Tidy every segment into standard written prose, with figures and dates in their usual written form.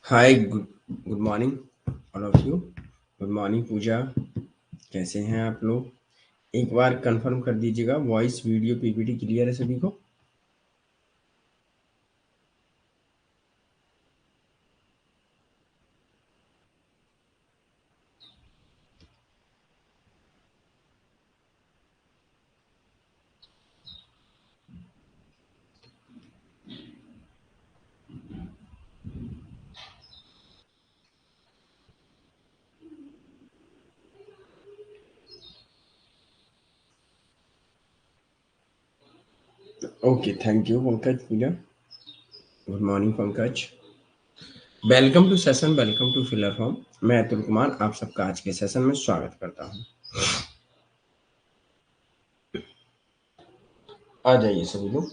Hi, good morning all of you. Good morning Pooja, कैसे हैं आप लोग? एक बार कंफर्म कर दीजिएगा, वॉइस वीडियो पीपीटी क्लियर है सभी को? Okay, thank you Pankaj. Pooja, good morning Pankaj. Welcome to session, welcome to filler form. मैं अतुल कुमार आप सबका आज के सेशन में स्वागत करता हूं। आ जाइए सभी लोग।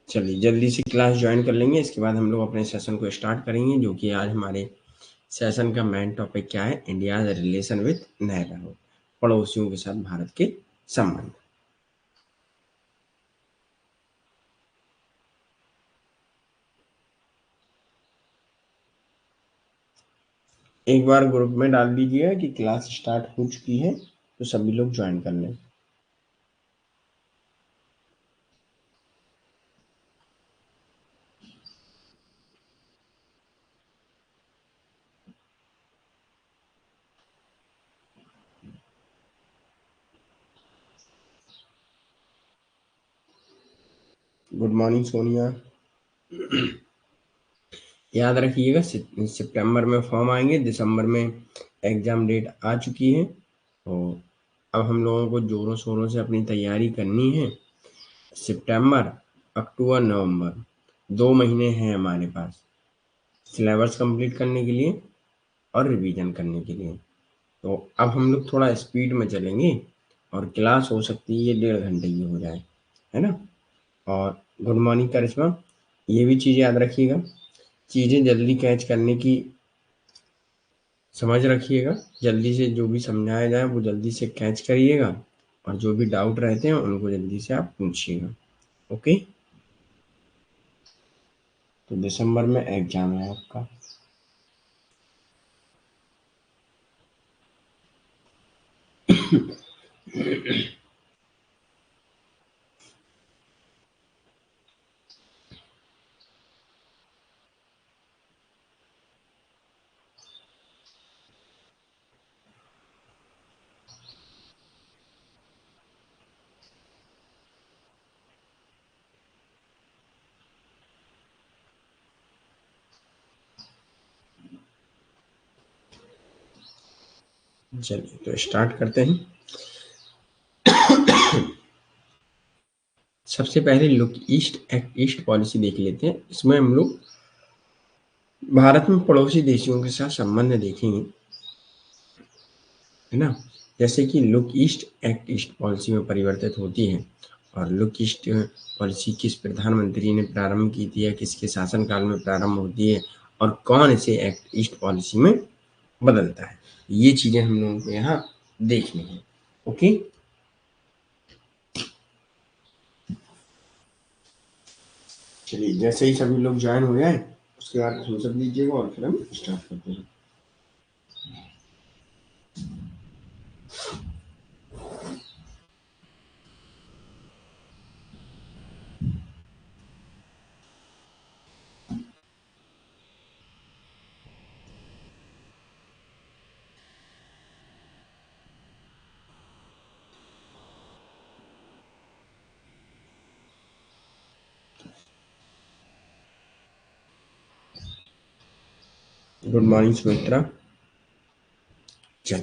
चलिए जल्दी से क्लास ज्वाइन कर लेंगे, इसके बाद हम लोग अपने सेशन को स्टार्ट करेंगे, जो कि आज हमारे सेशन का मेन टॉपिक क्या है? इंडिया रिलेशन विद नेबरहुड, पड़ोसियों के साथ भारत के संबंध। एक बार ग्रुप में डाल दीजिएगा कि क्लास स्टार्ट हो चुकी है, तो सभी लोग ज्वाइन कर लें। Good morning Sonia. याद रखिएगा, सितंबर में फॉर्म आएंगे, दिसंबर में एग्जाम डेट आ चुकी है। तो अब हम लोगों को जोरों शोरों से अपनी तैयारी करनी है। सितंबर, अक्टूबर, नवंबर 2 महीने हैं हमारे पास सिलेबस कंप्लीट करने के लिए और रिवीजन करने के लिए। तो अब हम लोग थोड़ा स्पीड में चलेंगे और क्लास हो सकती है ये 1.5 घंटे की हो जाए, है ना? और गुड मॉर्निंग करिश्मा, ये भी चीज़ याद रखिएगा, चीज़ें जल्दी कैच करने की समझ रखिएगा। जल्दी से जो भी समझाया जाए वो जल्दी से कैच करिएगा, और जो भी डाउट रहते हैं उनको जल्दी से आप पूछिएगा। ओके? तो दिसंबर में एग्जाम है आपका। चलिए तो स्टार्ट करते हैं। सबसे पहले look east act east policy देख लेते हैं। इसमें हम लोग भारत में पड़ोसी देशों के साथ संबंध देखेंगे, है ना? जैसे कि look east act east policy में परिवर्तित होती है, और लुक ईस्ट पॉलिसी किस प्रधानमंत्री ने प्रारंभ की थी या किसके शासनकाल में प्रारंभ होती है, और कौन इसे एक्ट ईस्ट पॉलिसी में बदलता है, ये चीजें हम लोगों को यहाँ देखनी है। ओके, चलिए जैसे ही सभी लोग ज्वाइन हो जाए उसके बाद थम्स अप दीजिएगा और फिर हम स्टार्ट करते हैं। Good morning Sumitra. चल,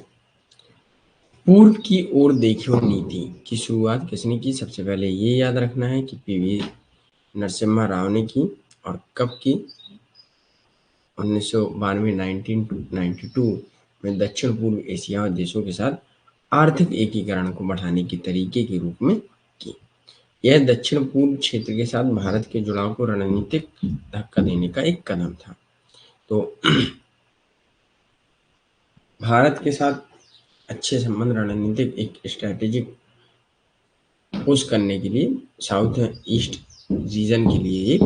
पूर्व की ओर देखियो नीति की शुरुआत किसने की? सबसे पहले ये याद रखना है कि पीवी नरसिम्हा राव ने की, और कब की? 1992, 1992 में दक्षिण पूर्व एशिया देशों के साथ आर्थिक एकीकरण को बढ़ाने के तरीके के रूप में की। यह दक्षिण पूर्व क्षेत्र के साथ भारत के जुड़ाव को रणनीतिक धक्का देने का एक कदम था। तो भारत के साथ अच्छे संबंध रणनीतिक एक स्ट्रैटेजिक पुश करने के लिए साउथ ईस्ट रीजन के लिए एक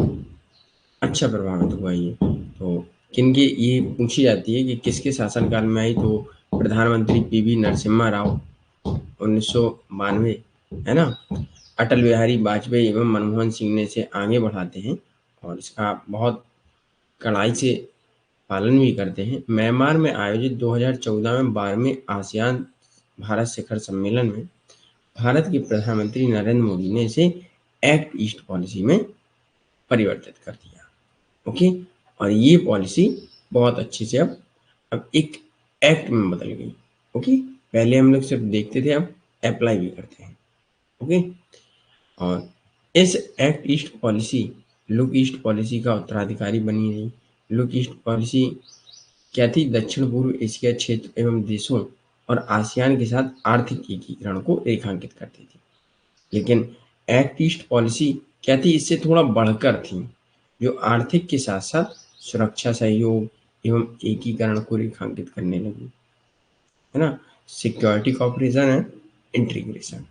अच्छा प्रभावित हुआ ये। तो किनके ये पूछी जाती है कि किसके शासनकाल में आई, तो प्रधानमंत्री पीवी नरसिम्हा राव 1992 है ना, अटल बिहारी वाजपेयी एवं मनमोहन सिंह ने इसे आगे बढ़ाते हैं और इसका बहुत कड़ाई से पालन भी करते हैं। म्यांमार में आयोजित 2014 में 12वें आसियान भारत शिखर सम्मेलन में भारत के प्रधानमंत्री नरेंद्र मोदी ने इसे एक्ट ईस्ट पॉलिसी में परिवर्तित कर दिया। ओके, और ये पॉलिसी बहुत अच्छे से अब एक एक्ट में बदल गई। ओके, पहले हम लोग सिर्फ देखते थे, अब अप्लाई भी करते हैं। ओके, और इस act east policy look east policy का उत्तराधिकारी बनी रही। लुक ईस्ट पॉलिसी क्या थी? दक्षिण पूर्व एशिया क्षेत्र एवं देशों और आसियान के साथ आर्थिक एकीकरण को रेखांकित करती थी। लेकिन एक्ट ईस्ट पॉलिसी क्या थी? इससे थोड़ा बढ़कर थी, जो आर्थिक के साथ साथ सुरक्षा सहयोग एवं एकीकरण को रेखांकित करने लगी, है ना, सिक्योरिटी कॉपरेशन एंड इंटीग्रेशन।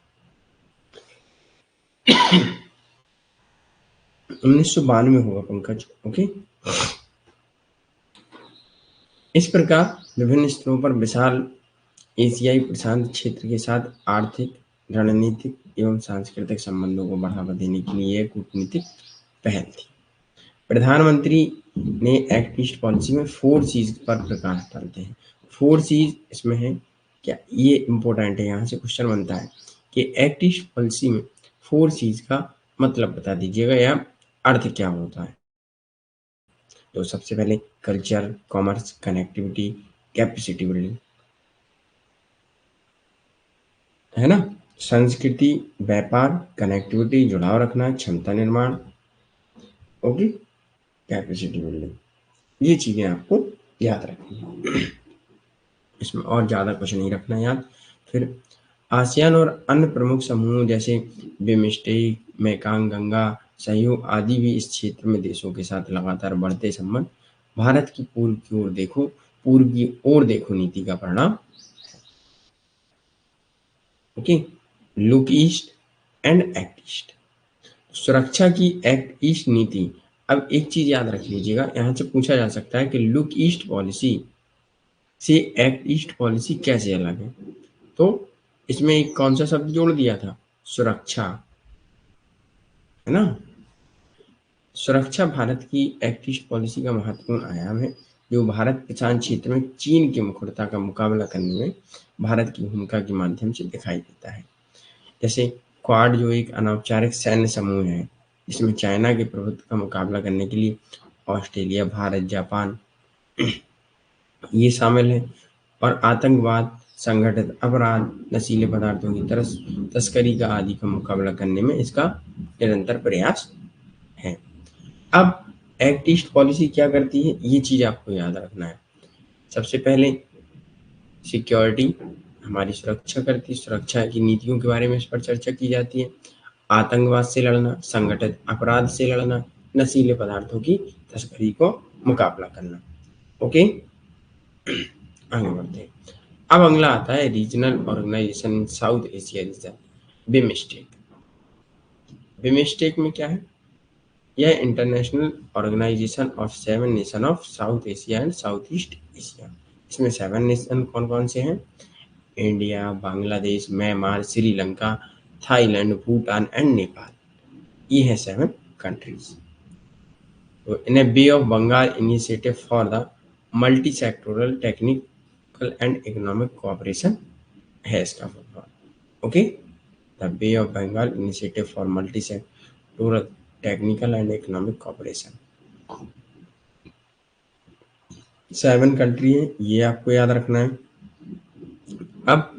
1992 होगा पंकज। ओके, इस प्रकार विभिन्न स्तरों पर विशाल एशियाई प्रशांत क्षेत्र के साथ आर्थिक, रणनीतिक एवं सांस्कृतिक संबंधों को बढ़ावा देने के लिए एक कूटनीतिक पहल थी। प्रधानमंत्री ने एक्ट ईस्ट पॉलिसी में 4 चीज पर प्रकाश डालते हैं। 4 चीज इसमें है क्या? ये इंपॉर्टेंट है, यहाँ से क्वेश्चन बनता है कि एक्ट ईस्ट पॉलिसी में 4 चीज का मतलब बता दीजिएगा या अर्थ क्या होता है। तो सबसे पहले culture, commerce, connectivity, capacity building, है ना, संस्कृति, व्यापार, कनेक्टिविटी, जुड़ाव रखना, क्षमता निर्माण, ओके, कैपेसिटी बिल्डिंग। ये चीजें आपको याद रखनी है, इसमें और ज्यादा कुछ नहीं रखना याद। फिर आसियान और अन्य प्रमुख समूहों जैसे बिमस्टेक, मेकांग गंगा सहयोग आदि भी इस क्षेत्र में देशों के साथ लगातार बढ़ते संबंध भारत की पूर्व की ओर देखो नीति का परिणाम। Okay, look east and act east, सुरक्षा की एक्ट ईस्ट नीति। अब एक चीज याद रख लीजिएगा, यहाँ से पूछा जा सकता है कि लुक ईस्ट पॉलिसी से एक्ट ईस्ट पॉलिसी कैसे अलग है। तो इसमें एक कौन सा शब्द जोड़ दिया था? सुरक्षा, है ना। सुरक्षा भारत की एक्ट ईस्ट पॉलिसी का महत्वपूर्ण आयाम है, जो भारत प्रशांत क्षेत्र में चीन की मुखरता का मुकाबला करने में भारत की भूमिका के माध्यम से दिखाई देता है। जैसे क्वाड जो एक अनौपचारिक सैन्य समूह है, इसमें चाइना के प्रभुत्व का मुकाबला करने के लिए ऑस्ट्रेलिया, भारत, जापान ये शामिल है। और आतंकवाद, संगठित अपराध, नशीले पदार्थों की तस्करी का आदि का मुकाबला करने में इसका निरंतर प्रयास है। अब एक्ट ईस्ट पॉलिसी क्या करती है, ये चीज आपको याद रखना है। सबसे पहले सिक्योरिटी, हमारी सुरक्षा करती है, सुरक्षा की नीतियों के बारे में इस पर चर्चा की जाती है। आतंकवाद से लड़ना, संगठित अपराध से लड़ना, नशीले पदार्थों की तस्करी को मुकाबला करना। ओके, आगे बढ़ते हैं। अब अगला आता है regional organisation in South Asia region, BIMSTEC. BIMSTEC में क्या है? यह international organisation of 7 nation of South Asia and South East Asia. इसमें 7 नेशन कौन कौन से हैं? India, Bangladesh, Myanmar, Sri Lanka, Thailand, Bhutan and Nepal. ये है 7 कंट्रीज। तो इन्हें Bay of Bengal initiative for the multi sectoral technical and economic cooperation है इसका full. Okay, the Bay of Bengal initiative for multi sectoral technical and economic cooperation. 7 country है, ये आपको याद रखना है। अब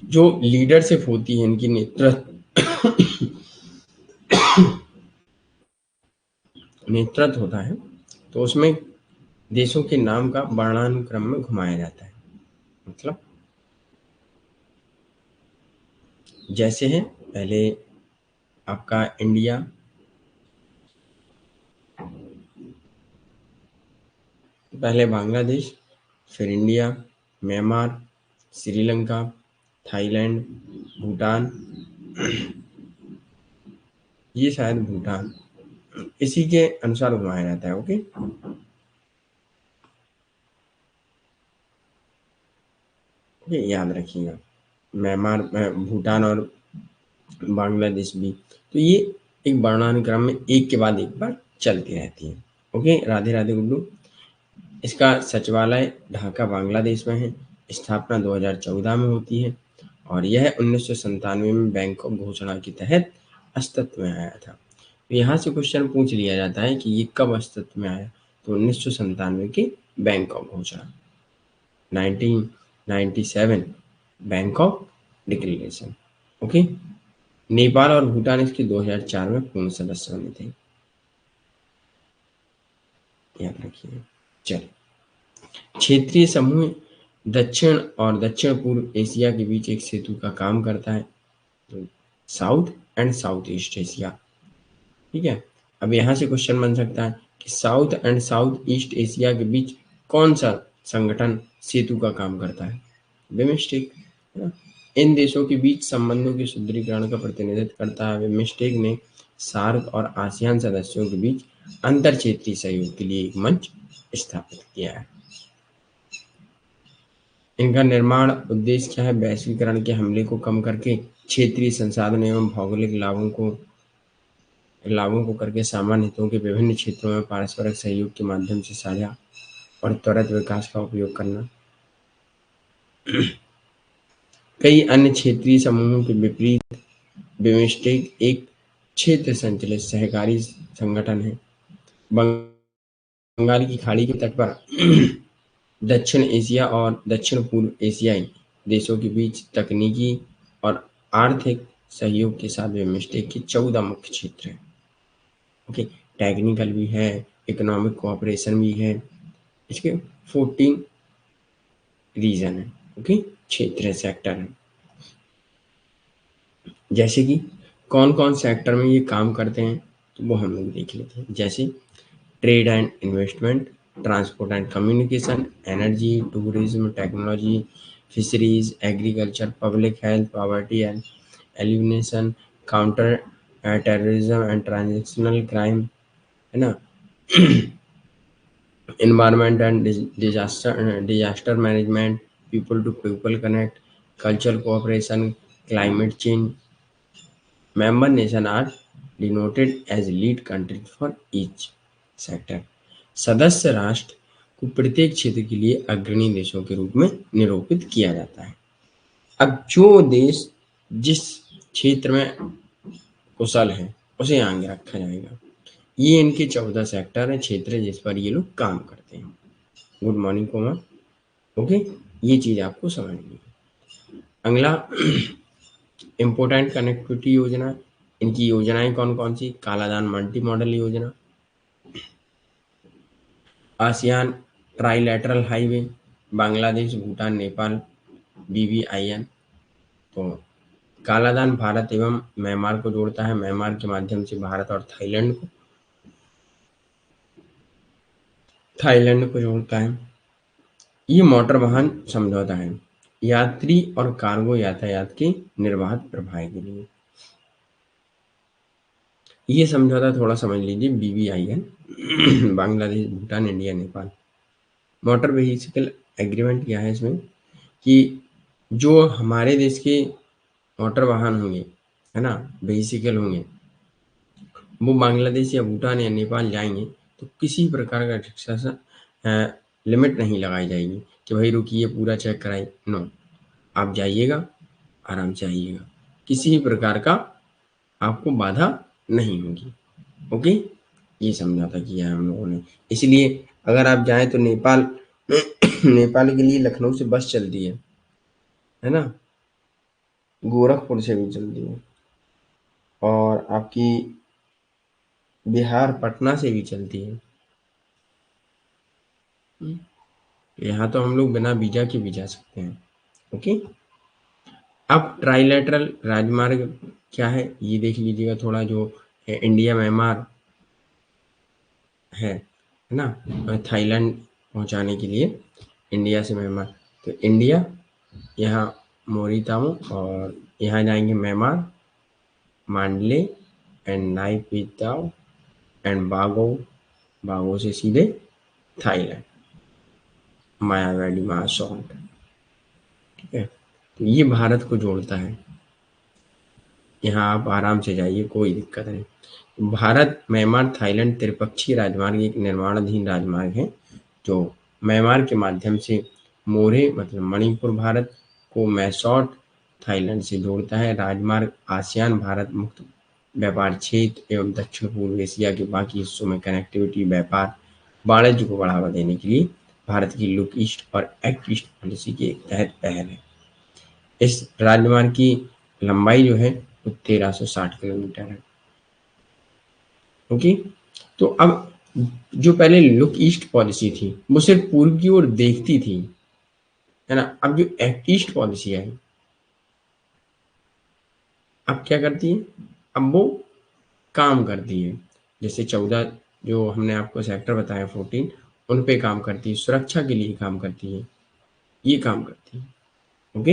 जो लीडरशिप होती है इनकी नेतृत्व होता है, तो उसमें देशों के नाम का वर्णानुक्रम में घुमाया जाता है। मतलब जैसे है, पहले आपका इंडिया, पहले बांग्लादेश, फिर India, Myanmar, Sri Lanka, Thailand, Bhutan, ये शायद भूटान, इसी के अनुसार घुमाया जाता है। ओके, ये याद रखिएगा। म्यांमार, भूटान और बांग्लादेश भी। तो ये एक वर्णानुक्रम में एक के बाद एक बार चलती रहती है। ओके, राधे राधे गुड्डू। इसका सचिवालय ढाका बांग्लादेश में है। स्थापना 2014 में होती है और यह 1997 में बैंकॉक घोषणा के तहत अस्तित्व में आया था। तो यहाँ से क्वेश्चन पूछ लिया जाता है कि ये कब अस्तित्व में आया, तो 1997 की बैंकॉक घोषणा, 1997 बैंकॉक डिक्लेरेशन। ओके, नेपाल और भूटान इसके 2004 में पूर्ण सदस्य बने थे, याद रखिए। चलिए, क्षेत्रीय समूह दक्षिण और दक्षिण पूर्व एशिया के बीच एक सेतु का काम करता है, तो south and South East Asia. ठीक है, अब यहाँ से क्वेश्चन बन सकता है कि south and South East Asia के बीच कौन सा संगठन सेतु का काम करता है? बिमस्टेक, है ना। इन देशों के बीच संबंधों के सुदृढ़ीकरण का प्रतिनिधित्व करता है। बिमस्टेक ने सार्क और आसियान सदस्यों के बीच अंतर क्षेत्रीय सहयोग के लिए एक मंच स्थापित किया है। इनका निर्माण उद्देश्य क्या है? वैश्वीकरण के हमले को कम करके क्षेत्रीय संसाधन एवं भौगोलिक लाभों को करके सामान्य हितों के विभिन्न क्षेत्रों में पारस्परिक सहयोग के माध्यम से साझा और त्वरित विकास का उपयोग करना। कई अन्य क्षेत्रीय समूहों के विपरीत बिमस्टेक एक क्षेत्र संचालित सहकारी संगठन है। बंगाल की खाड़ी के तट पर दक्षिण एशिया और दक्षिण पूर्व एशियाई देशों के बीच तकनीकी और आर्थिक सहयोग के साथ बिमस्टेक के 14 मुख्य क्षेत्र हैं। ओके, टेक्निकल भी है, इकोनॉमिक कोऑपरेशन भी है, इसके 14 रीजन है। ओके, क्षेत्र है, सेक्टर है। जैसे कि कौन कौन सेक्टर में ये काम करते हैं, तो वो हम लोग देख लेते हैं। जैसे trade and investment, transport and communication, energy, tourism, technology, fisheries, agriculture, public health, poverty and elimination, counter terrorism and transactional crime, है ना, environment and disaster management, people to people connect, cultural cooperation, climate change. Member nation are denoted as lead countries for each sector. सदस्य राष्ट्र को प्रत्येक क्षेत्र के लिए अग्रणी देशों के रूप में निरूपित किया जाता है। अब जो देश जिस क्षेत्र में कुशल है उसे आगे रखा जाएगा। ये इनके 14 सेक्टर है, क्षेत्र है जिस पर ये लोग काम करते हैं। गुड मॉर्निंग कोमल। ओके, ये चीज आपको समझनी है। अगला, इम्पोर्टेंट कनेक्टिविटी योजना। इनकी योजनाएं कौन कौन सी? कालादान मल्टी मॉडल योजना, ASEAN trilateral highway, Bangladesh, Bhutan, Nepal, BBIN। तो कालादान भारत एवं म्यांमार को जोड़ता है। म्यांमार के माध्यम से भारत और थाईलैंड को जोड़ता है। ये मोटर वाहन समझौता है, यात्री और कार्गो यातायात के निर्बाध प्रवाह के लिए। ये समझौता थोड़ा समझ लीजिए। BBIN Bangladesh, Bhutan, India, Nepal. Motor vehicle agreement क्या है इसमें कि जो हमारे देश के मोटर वाहन होंगे, है ना, व्हीकल होंगे, वो बांग्लादेश या भूटान या नेपाल जाएंगे तो किसी प्रकार का रिस्ट्रिक्शन लिमिट नहीं लगाई जाएगी कि भाई रुकिए पूरा चेक कराइए। नो, आप जाइएगा, आराम से आइएगा, किसी भी प्रकार का आपको बाधा नहीं होगी। ओके, ये समझौता किया है हम लोगों ने। इसलिए अगर आप जाएं तो नेपाल नेपाल के लिए लखनऊ से बस चलती है ना, गोरखपुर से भी चलती है, और आपकी बिहार पटना से भी चलती है। यहाँ तो हम लोग बिना वीजा के भी जा सकते हैं। ओके, अब ट्राइलेटरल राजमार्ग क्या है ये देख लीजिएगा थोड़ा, जो इंडिया म्यांमार है ना, थाईलैंड पहुंचाने के लिए इंडिया से म्यांमार, तो इंडिया यहाँ मोरितामो और यहाँ जाएंगे म्यांमार, मांडले एंड नाइपिताओ एंड बागो, बागो से सीधे थाईलैंड, मायावती महासौंड। ठीक है, तो ये भारत को जोड़ता है। यहाँ आप आराम से जाइए, कोई दिक्कत नहीं। भारत म्यांमार थाईलैंड त्रिपक्षीय राजमार्ग एक निर्माणाधीन राजमार्ग है जो म्यांमार के माध्यम से मोरे मतलब मणिपुर भारत को मैसॉट थाईलैंड से जोड़ता है। राजमार्ग आसियान भारत मुक्त व्यापार क्षेत्र एवं दक्षिण पूर्व एशिया के बाकी हिस्सों में कनेक्टिविटी, व्यापार, वाणिज्य को बढ़ावा देने के लिए भारत की लुक ईस्ट और एक्ट ईस्ट पॉलिसी के तहत पहल है। इस राजमार्ग की लंबाई जो है वो 1360 किलोमीटर है। ओके, तो अब जो पहले लुक ईस्ट पॉलिसी थी वो सिर्फ पूर्व की ओर देखती थी, है ना। अब जो एक्ट ईस्ट पॉलिसी आई, अब क्या करती है, अब वो काम करती है। जैसे 14 जो हमने आपको सेक्टर बताया 14, उन पे काम करती है, सुरक्षा के लिए काम करती है, ये काम करती है। ओके,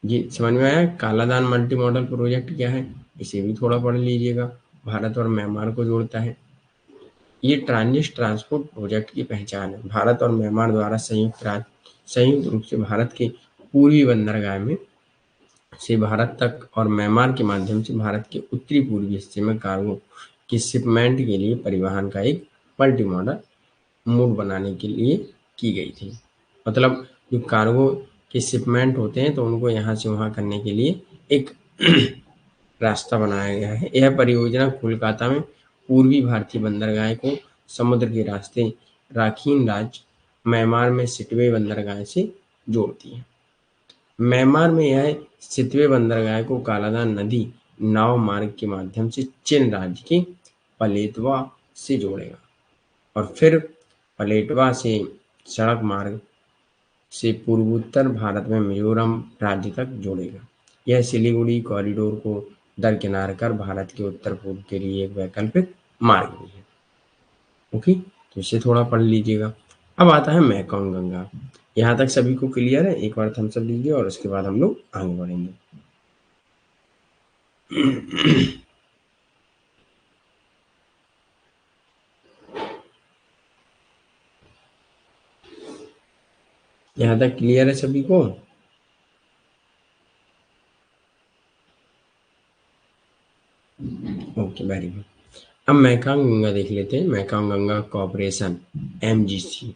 ये समझ में आया। कालादान मल्टी मॉडल प्रोजेक्ट क्या है, इसे भी थोड़ा पढ़ लीजिएगा। भारत और म्यांमार को जोड़ता है। ये ट्रांजिट ट्रांसपोर्ट प्रोजेक्ट की पहचान है। भारत और म्यांमार द्वारा संयुक्त रूप से भारत के पूर्वी बंदरगाह में से भारत तक और म्यांमार के माध्यम से भारत के उत्तरी पूर्वी हिस्से में कार्गो की शिपमेंट के लिए परिवहन का एक मल्टी मॉडल मोड बनाने के लिए की गई थी। मतलब जो कार्गो के शिपमेंट होते हैं तो उनको यहाँ से वहाँ करने के लिए एक रास्ता बनाया गया है। यह परियोजना कोलकाता में पूर्वी भारतीय बंदरगाह को समुद्र के रास्ते राखीन राज्य म्यांमार में सिटवे बंदरगाह से जोड़ती है। म्यांमार में यह सितवे बंदरगाह को कालादान नदी नाव मार्ग के माध्यम से चीन राज्य के पलेटवा से जोड़ेगा और फिर पलेटवा से सड़क मार्ग से पूर्वोत्तर भारत में मिजोरम राज्य तक जोड़ेगा। यह सिलीगुड़ी कॉरिडोर को दरकिनार कर भारत के उत्तर पूर्व के लिए एक वैकल्पिक मार्ग भी है। ओके, तो इसे थोड़ा पढ़ लीजिएगा। अब आता है मैकॉन्ग गंगा। यहाँ तक सभी को क्लियर है? एक बार थम्स अप लीजिए और उसके बाद हम लोग आगे बढ़ेंगे। यहाँ तक क्लियर है सभी को? Okay, very good. अब मैकांग गंगा देख लेते हैं। मैकांग गंगा कॉर्पोरेशन MGC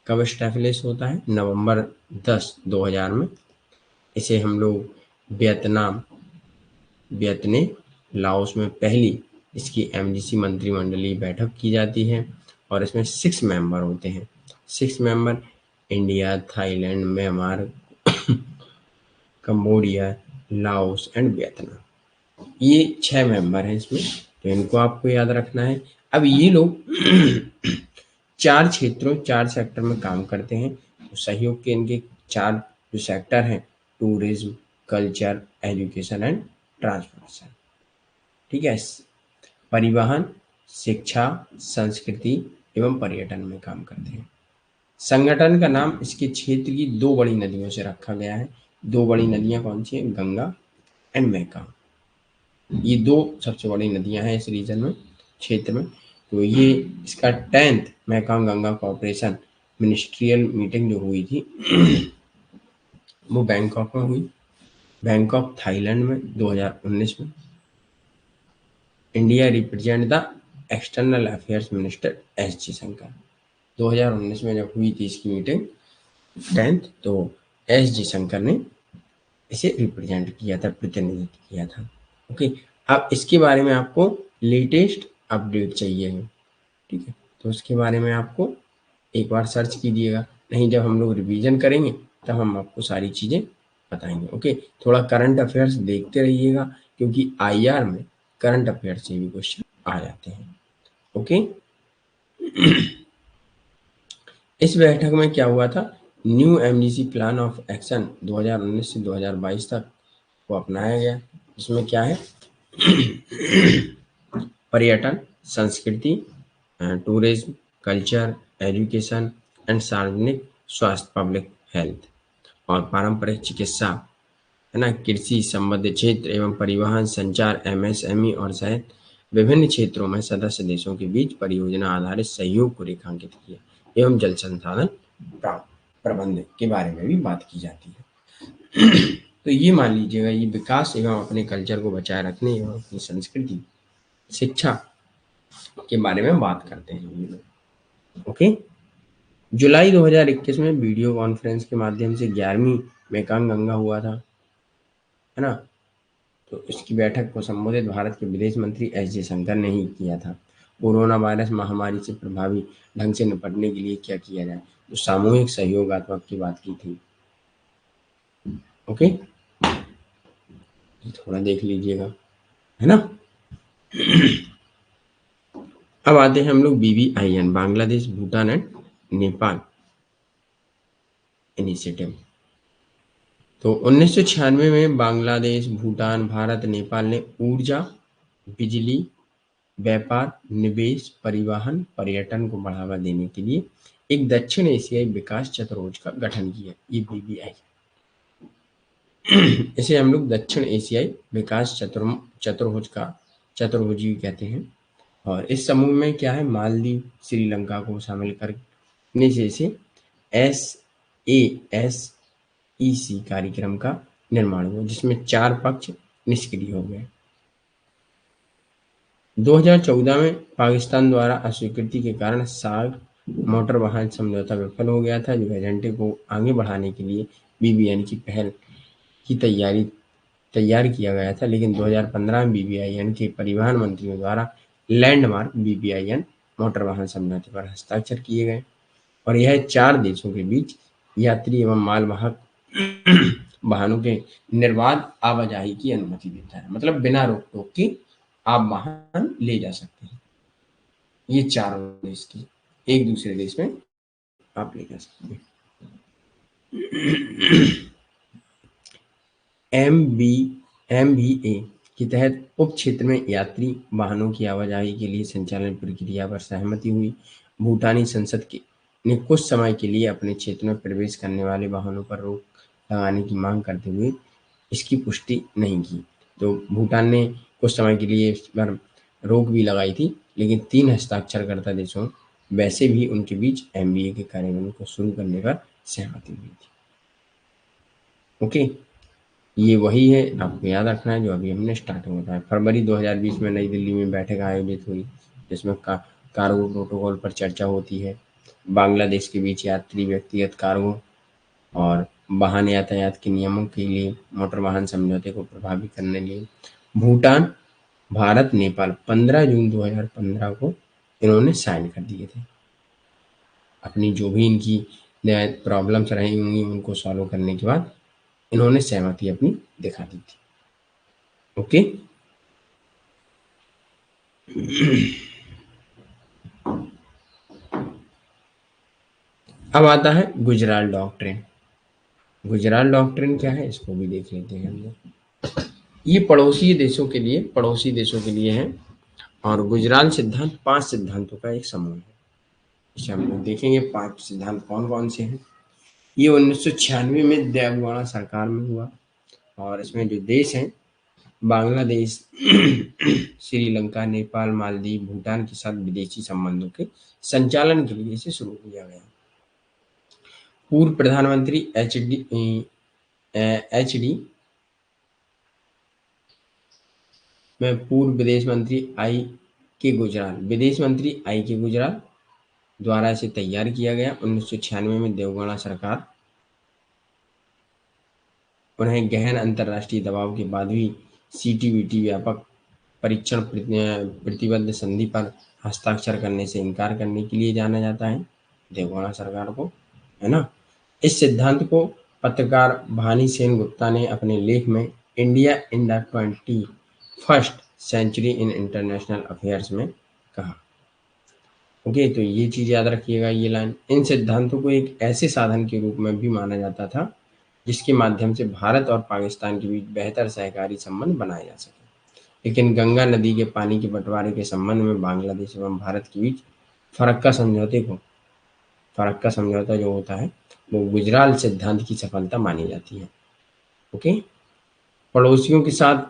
कब स्टैब्लिश होता है? नवंबर 10, 2000 में। इसे हम लोग वियतनाम लाओस में पहली इसकी MGC मंत्रिमंडलीय बैठक की जाती है और इसमें 6 मेंबर होते हैं। 6 member India, Thailand, Myanmar, Cambodia, Laos and Vietnam. ये 6 मेंबर हैं इसमें, तो इनको आपको याद रखना है। अब ये लोग 4 क्षेत्रों 4 सेक्टर में काम करते हैं। तो सहयोग के इनके 4 जो सेक्टर हैं, tourism, culture, education and transportation. ठीक है, परिवहन, शिक्षा, संस्कृति एवं पर्यटन में काम करते हैं। संगठन का नाम इसके क्षेत्र की 2 बड़ी नदियों से रखा गया है। 2 बड़ी नदियां कौन सी हैं? गंगा एंड मैकांग। ये 2 सबसे बड़ी नदियां हैं इस रीजन में, क्षेत्र में। तो ये इसका 10th Mekong Ganga corporation ministerial meeting जो हुई थी वो बैंकॉक में हुई, बैंकॉक थाईलैंड में 2019 में। India represent the external affairs minister SG Shankar. 2019 में जब हुई थी इसकी मीटिंग 10th, तो SG शंकर ने इसे रिप्रेजेंट किया था, प्रतिनिधित्व किया था। ओके, अब इसके बारे में आपको लेटेस्ट अपडेट चाहिए है, ठीक है, तो उसके बारे में आपको एक बार सर्च कीजिएगा। नहीं, जब हम लोग रिवीजन करेंगे तब हम आपको सारी चीज़ें बताएंगे। ओके, थोड़ा करंट अफेयर्स देखते रहिएगा क्योंकि IR में करंट अफेयर्स से भी क्वेश्चन आ जाते हैं। ओके, इस बैठक में क्या हुआ था? New MGC plan of action 2019 से 2022 तक को अपनाया गया। इसमें क्या है पर्यटन, संस्कृति, टूरिज्म, कल्चर, एजुकेशन एंड सार्वजनिक स्वास्थ्य, पब्लिक हेल्थ और पारंपरिक चिकित्सा, है ना, कृषि संबद्ध क्षेत्र एवं परिवहन, संचार, एमएसएमई और सहित विभिन्न क्षेत्रों में सदस्य देशों के बीच परियोजना आधारित सहयोग को रेखांकित किया एवं जल संसाधन प्रबंधन के बारे में भी बात की जाती है। तो ये मान लीजिएगा, ये विकास एवं अपने कल्चर को बचाए रखने एवं अपनी संस्कृति, शिक्षा के बारे में बात करते हैं ये लोग। ओके। जुलाई 2021 में वीडियो कॉन्फ्रेंस के माध्यम से 11वीं मेकांग गंगा हुआ था, है ना। तो इसकी बैठक को संबोधित भारत के विदेश मंत्री एस जयशंकर ने ही किया था। कोरोना वायरस महामारी से प्रभावी ढंग से निपटने के लिए क्या किया जाए, तो सामूहिक सहयोगात्मक की बात की थी। ओके, थोड़ा देख लीजिएगा, है ना। अब आते हैं हम लोग BBIN, Bangladesh Bhutan and Nepal initiative. तो 1996 में बांग्लादेश, भूटान, भारत, नेपाल ने ऊर्जा, बिजली, व्यापार, निवेश, परिवहन, पर्यटन को बढ़ावा देने के लिए एक दक्षिण एशियाई विकास चतुर्भुज का गठन किया। ये BBI इसे हम लोग दक्षिण एशियाई विकास चतुर्भुज कहते हैं। और इस समूह में क्या है, मालदीव, श्रीलंका को शामिल करने से इसे SASEC कार्यक्रम का निर्माण हुआ, जिसमें 4 पक्ष निष्क्रिय हो गए। 2014 में पाकिस्तान द्वारा अस्वीकृति के कारण सार्क मोटर वाहन समझौता विफल हो गया था, जो एजेंडे को आगे बढ़ाने के लिए BBN की पहल की तैयार किया गया था। लेकिन 2015 में BBIN के परिवहन मंत्रियों द्वारा लैंडमार्क BBIN मोटर वाहन समझौते पर हस्ताक्षर किए गए और यह 4 देशों के बीच यात्री एवं मालवाहक वाहनों के निर्बाध आवाजाही की अनुमति देता है। मतलब बिना रोक टोक के आप वाहन ले जा सकते हैं। ये 4 देश की एक दूसरे देश में आप ले जा सकते हैं। MBA के तहत उप क्षेत्र में यात्री वाहनों की आवाजाही के लिए संचालन प्रक्रिया पर सहमति हुई। भूटानी संसद ने कुछ समय के लिए अपने क्षेत्र में प्रवेश करने वाले वाहनों पर रोक लगाने की मांग करते हुए इसकी पुष्टि नहीं की। तो भूटान ने कुछ समय के लिए इस पर रोक भी लगाई थी, लेकिन 3 हस्ताक्षरकर्ता देशों वैसे भी उनके बीच MBA के कार्यान्वयन को शुरू करने पर सहमति हुई थी। ओके, ये वही है, आपको याद रखना है जो अभी हमने स्टार्टिंग बताया। फरवरी 2020 में नई दिल्ली में बैठक आयोजित हुई, जिसमें कार्गो प्रोटोकॉल पर चर्चा होती है। बांग्लादेश के बीच यात्री व्यक्तिगत कार्गो और वाहन यातायात के नियमों के लिए मोटर वाहन समझौते को प्रभावी करने के लिए भूटान, भारत, नेपाल 15 जून 2015 को इन्होंने साइन कर दिए थे। अपनी जो भी इनकी प्रॉब्लम्स रही होंगी उनको सॉल्व करने के बाद इन्होंने सहमति अपनी दिखा दी थी। ओके, अब आता है गुजराल डॉक्ट्रिन। गुजराल डॉक्ट्रिन क्या है, इसको भी देख लेते हैं हम लोग। ये पड़ोसी देशों के लिए है और गुजराल सिद्धांत 5 सिद्धांतों का एक समूह है। इसे हम लोग देखेंगे 5 सिद्धांत कौन कौन से हैं। ये 1996 में देवगौड़ा सरकार में हुआ और इसमें जो देश हैं बांग्लादेश, श्रीलंका, नेपाल, मालदीव, भूटान के साथ विदेशी संबंधों के संचालन के लिए इसे शुरू किया गया। पूर्व प्रधानमंत्री HD में पूर्व विदेश मंत्री विदेश मंत्री I.K. गुजराल द्वारा इसे तैयार किया गया। 1996 में देवगौड़ा सरकार उन्हें गहन अंतर्राष्ट्रीय दबाव के बाद भी CTBT व्यापक परीक्षण प्रतिबद्ध संधि पर हस्ताक्षर करने से इनकार करने के लिए जाना जाता है, देवगौड़ा सरकार को, है ना। इस सिद्धांत को पत्रकार भानी सेन गुप्ता ने अपने लेख में India in the 21st century in international affairs में कहा। ओके, तो ये चीज याद रखिएगा, ये लाइन। इन सिद्धांतों को एक ऐसे साधन के रूप में भी माना जाता था जिसके माध्यम से भारत और पाकिस्तान के बीच बेहतर सहकारी संबंध बनाए जा सके। लेकिन गंगा नदी के पानी के बंटवारे के संबंध में बांग्लादेश एवं भारत के बीच फरक्का समझौता जो होता है वो गुजराल सिद्धांत की सफलता मानी जाती है। ओके, पड़ोसियों के साथ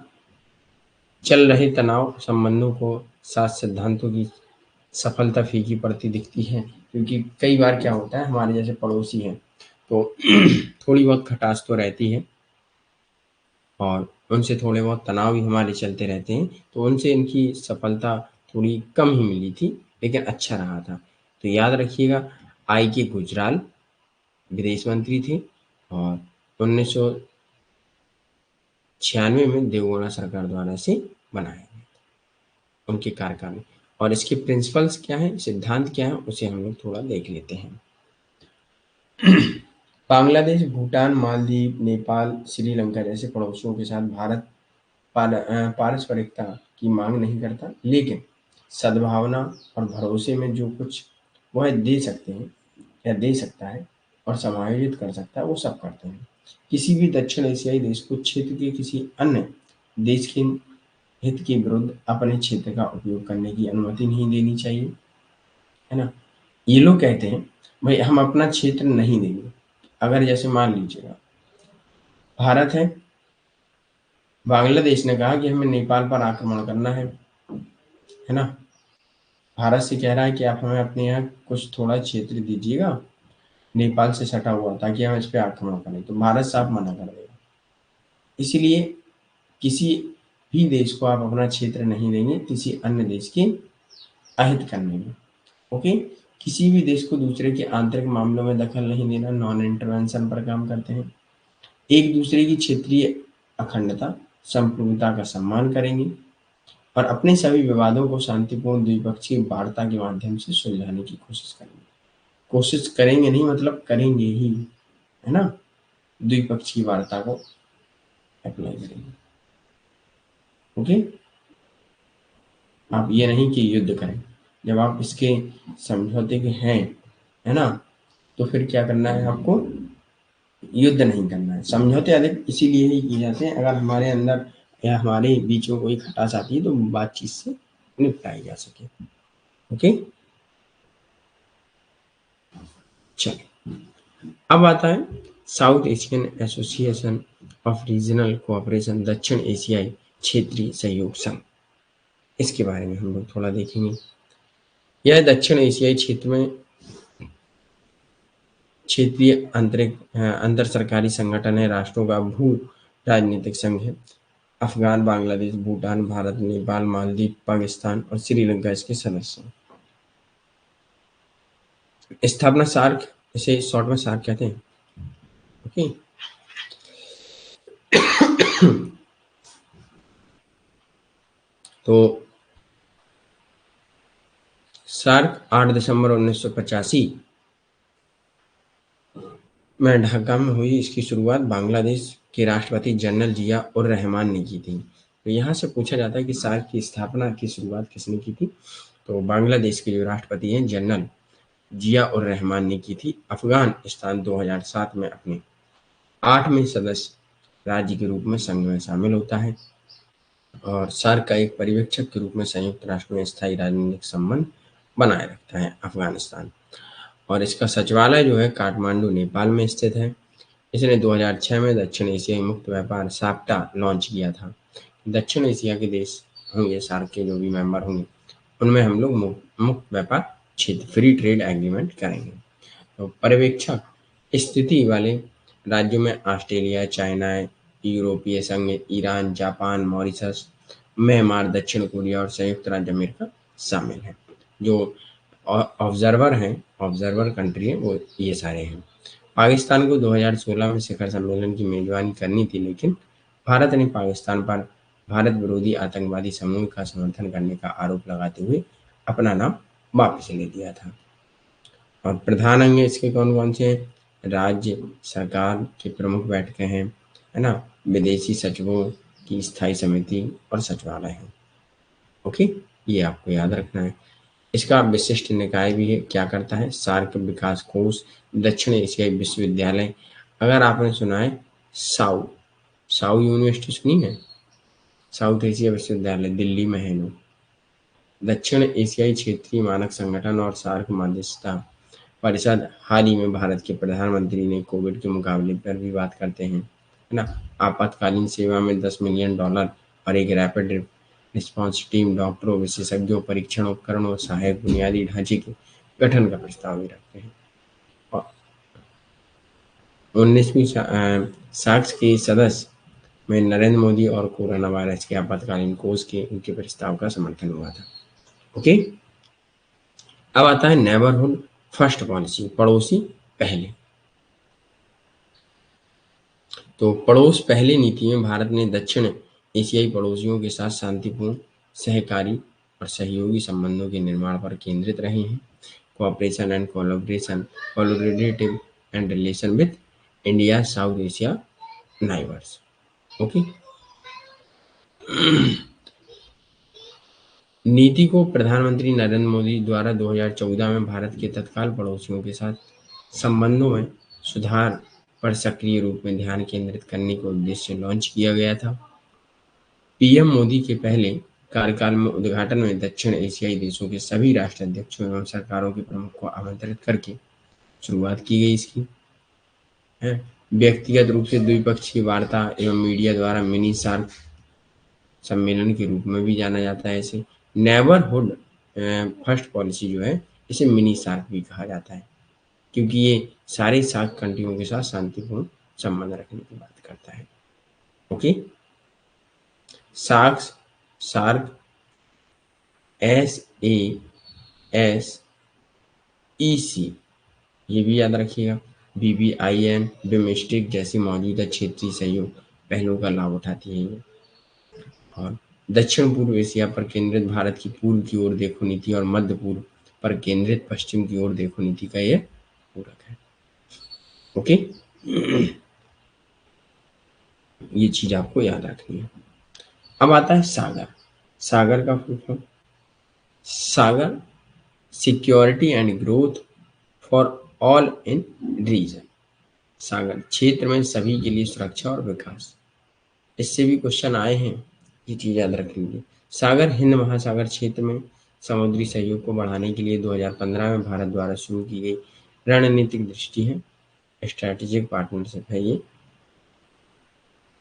चल रहे तनाव संबंधों को साथ सिद्धांतों की सफलता फीकी पड़ती दिखती है, क्योंकि कई बार क्या होता है, हमारे जैसे पड़ोसी हैं तो थोड़ी बहुत खटास तो रहती है और उनसे थोड़े बहुत तनाव भी हमारे चलते रहते हैं, तो उनसे इनकी सफलता थोड़ी कम ही मिली थी, लेकिन अच्छा रहा था। तो याद रखिएगा, आई के गुजराल विदेश मंत्री थे और 1996 में देवगौड़ा सरकार द्वारा इसे बनाया गया उनके कार्यकाल में। और इसके प्रिंसिपल्स क्या हैं, सिद्धांत क्या है, उसे हम लोग थोड़ा देख लेते हैं। बांग्लादेश, भूटान, मालदीव, नेपाल, श्रीलंका जैसे पड़ोसियों के साथ भारत पारस्परिकता की मांग नहीं करता, लेकिन सद्भावना और भरोसे में जो कुछ वह दे सकते हैं या दे सकता है और समायोजित कर सकता है, वो सब करते हैं। किसी भी दक्षिण एशियाई देश को क्षेत्र के किसी अन्य देश के हित के विरुद्ध अपने क्षेत्र का उपयोग करने की अनुमति नहीं देनी चाहिए, है ना। ये लोग कहते हैं भाई हम अपना क्षेत्र नहीं देंगे। अगर जैसे मान लीजिएगा भारत है, बांग्लादेश ने कहा कि हमें नेपाल पर आक्रमण करना है ना। भारत से कह रहा है कि आप हमें अपने यहाँ कुछ थोड़ा क्षेत्र दीजिएगा नेपाल से सटा हुआ, ताकि हम इस पे आक्रमण करें, तो भारत साफ मना कर देगा। इसलिए किसी भी देश को आप अपना क्षेत्र नहीं देंगे किसी अन्य देश के अहित करने में। ओके, किसी भी देश को दूसरे के आंतरिक मामलों में दखल नहीं देना, नॉन इंटरवेंशन पर काम करते हैं। एक दूसरे की क्षेत्रीय अखंडता, संप्रभुता का सम्मान करेंगे और अपने सभी विवादों को शांतिपूर्ण द्विपक्षीय वार्ता के माध्यम से सुलझाने की कोशिश करेंगे। कोशिश करेंगे नहीं, मतलब करेंगे ही, है ना। द्विपक्षीय वार्ता को अप्लाई करेंगे। ओके, आप ये नहीं कि युद्ध करें। जब आप इसके समझौते के हैं, है ना, तो फिर क्या करना है आपको, युद्ध नहीं करना है। समझौते अधिक इसीलिए ही किए जाते हैं अगर हमारे अंदर या हमारे बीच में कोई खटास आती है तो बातचीत से निपटाई जा सके। ओके, चलिए अब आता है south Asian association of regional cooperation, दक्षिण एशियाई क्षेत्रीय सहयोग संघ। इसके बारे में हम लोग थोड़ा देखेंगे। यह दक्षिण एशियाई क्षेत्र में क्षेत्रीय अंतर सरकारी संगठन है, राष्ट्रों का भू राजनीतिक संघ है। अफगान, बांग्लादेश, भूटान, भारत, नेपाल, मालदीव, पाकिस्तान और श्रीलंका इसके सदस्य हैं। स्थापना सार्क, इसे शॉर्ट में सार्क कहते हैं। ओके, तो सार्क 8 दिसंबर 1985 में ढाका में हुई। इसकी शुरुआत बांग्लादेश के राष्ट्रपति जनरल जिया उर रहमान ने की थी। तो यहाँ से पूछा जाता है कि सार्क की स्थापना की शुरुआत किसने की थी, तो बांग्लादेश के जो राष्ट्रपति हैं जनरल जिया उर रहमान ने की थी। अफगानिस्तान 2007 में अपने 8वें सदस्य राज्य के रूप में संघ में शामिल होता है और सार्क का एक पर्यवेक्षक के रूप में संयुक्त राष्ट्र में स्थायी राजनीतिक संबंध बनाए रखता है अफगानिस्तान। और इसका सचिवालय जो है काठमांडू, नेपाल में स्थित है। इसने 2006 में दक्षिण एशियाई मुक्त व्यापार साप्टा लॉन्च किया था। दक्षिण एशिया के देश होंगे सार्क के जो भी मेंबर होंगे, उनमें हम लोग मुक्त व्यापार क्षेत्र, फ्री ट्रेड एग्रीमेंट करेंगे। तो पर्यवेक्षक स्थिति वाले राज्यों में ऑस्ट्रेलिया, चाइना, यूरोपीय संघ, ईरान, जापान, मॉरिशस, म्यांमार, दक्षिण कोरिया और संयुक्त राज्य अमेरिका शामिल हैं। जो ऑब्जर्वर कंट्री है वो ये सारे हैं। पाकिस्तान को 2016 में शिखर सम्मेलन की मेजबानी करनी थी, लेकिन भारत ने पाकिस्तान पर भारत विरोधी आतंकवादी समूह का समर्थन करने का आरोप लगाते हुए अपना नाम वापस ले लिया था। और प्रधान अंग इसके कौन कौन से हैं, राज्य सरकार की प्रमुख बैठकें हैं, है ना, विदेशी सचिवों की स्थायी समिति और सचिवालय है। ओके, ये आपको याद रखना है। इसका विशिष्ट निकाय भी है, क्या करता है, सार्क विकास कोष, दक्षिण एशियाई विश्वविद्यालय। अगर आपने सुना है साउ साउ यूनिवर्सिटी सुनी है? साउथ एशिया विश्वविद्यालय दिल्ली में है लोग। दक्षिण एशियाई क्षेत्रीय मानक संगठन और सार्क मध्यस्थता परिषद हाल ही में भारत के प्रधानमंत्री ने कोविड के मुकाबले पर भी बात करते हैं, है ना? आपातकालीन सेवा में $10 मिलियन और एक रैपिड रिस्पॉन्स टीम, डॉक्टरों, विशेषज्ञों, परीक्षण उपकरणों और सहायक बुनियादी ढांचे के गठन का प्रस्ताव भी रखते हैं। और 19वीं सार्क के सदस्य में नरेंद्र मोदी और कोरोना वायरस के आपातकालीन कोष के उनके प्रस्ताव का समर्थन हुआ था। ओके, अब आता है नेबरहुड फर्स्ट पॉलिसी, पड़ोसी पहले। तो पड़ोस पहले नीति में भारत ने दक्षिण एशियाई पड़ोसियों के साथ शांतिपूर्ण, सहकारी और सहयोगी संबंधों के निर्माण पर केंद्रित रहे हैं। Cooperation and collaborative and relation with India south Asia neighbours. Okay, नीति को प्रधानमंत्री नरेंद्र मोदी द्वारा 2014 में भारत के तत्काल पड़ोसियों के साथ संबंधों में सुधार पर सक्रिय रूप में ध्यान केंद्रित करने के उद्देश्य से लॉन्च किया गया था। पीएम मोदी के पहले कार्यकाल में उद्घाटन में दक्षिण एशियाई देशों के सभी राष्ट्राध्यक्षों एवं सरकारों के प्रमुख को आमंत्रित करके शुरुआत की गई इसकी, है। व्यक्तिगत रूप से द्विपक्षीय वार्ता एवं मीडिया द्वारा मिनी सार्क सम्मेलन के रूप में भी जाना जाता है इसे। नेबरहुड फर्स्ट पॉलिसी जो है, इसे मिनी सार्क भी कहा जाता है, क्योंकि ये सारे सार्क कंट्रियों के साथ शांतिपूर्ण संबंध रखने की बात करता है। ओके, सार्क सार्क SASEC, ये भी याद रखिएगा। BBIN, डोमेस्टिक जैसी मौजूदा क्षेत्रीय सहयोग पहलों का लाभ उठाती है ये। और दक्षिण पूर्व एशिया पर केंद्रित भारत की पूर्व की ओर देखो नीति और मध्य पूर्व पर केंद्रित पश्चिम की ओर देखो नीति का ये पूरक है। ओके, ये चीज आपको याद रखनी है। अब आता है सागर। सागर का full form, Sagar security and growth for all in region. Sagar क्षेत्र में सभी के लिए सुरक्षा और विकास। इससे भी क्वेश्चन आए हैं, ये चीज याद रख लीजिए। सागर हिंद महासागर क्षेत्र में समुद्री सहयोग को बढ़ाने के लिए 2015 में भारत द्वारा शुरू की गई रणनीतिक दृष्टि है, स्ट्रैटेजिक पार्टनरशिप है ये।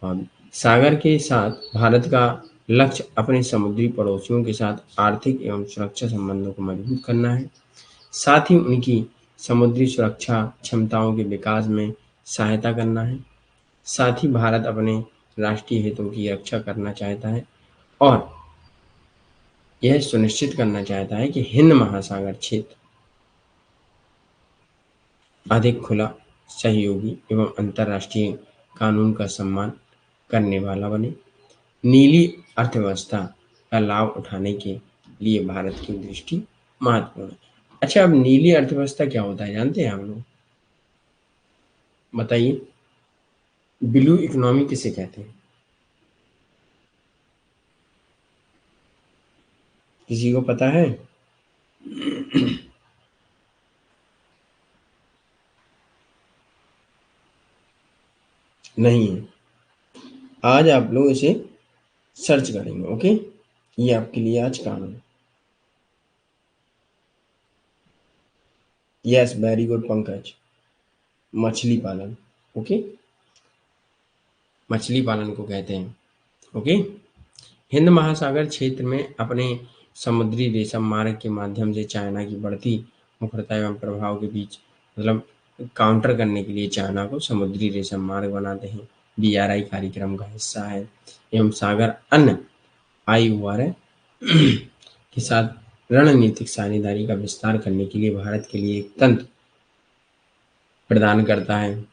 और सागर के साथ भारत का लक्ष्य अपने समुद्री पड़ोसियों के साथ आर्थिक एवं सुरक्षा संबंधों को मजबूत करना है, साथ ही उनकी समुद्री सुरक्षा क्षमताओं के विकास में सहायता करना है। साथ ही भारत अपने राष्ट्रीय हितों की रक्षा करना चाहता है और यह सुनिश्चित करना चाहता है कि हिंद महासागर क्षेत्र अधिक खुला, सहयोगी एवं अंतर्राष्ट्रीय कानून का सम्मान करने वाला बने। नीली अर्थव्यवस्था का लाभ उठाने के लिए भारत की दृष्टि महत्वपूर्ण है। अच्छा, अब नीली अर्थव्यवस्था क्या होता है जानते हैं आप लोग? बताइए, ब्लू इकोनॉमी किसे कहते हैं? किसी को पता है? नहीं है। आज आप लोग इसे सर्च करेंगे। ओके, ये आपके लिए आज काम है। Yes, very good Pankaj. मछली पालन। ओके, मछली पालन को कहते हैं। ओके, हिंद महासागर क्षेत्र में अपने समुद्री रेशम मार्ग के माध्यम से चाइना की बढ़ती मुखरता एवं प्रभाव के बीच मतलब काउंटर करने के लिए चाइना को समुद्री रेशम मार्ग बनाते हैं। BRI कार्यक्रम का हिस्सा है एवं सागर अन्य IOR के साथ रणनीतिक साझेदारी का विस्तार करने के लिए भारत के लिए एक तंत्र प्रदान करता है।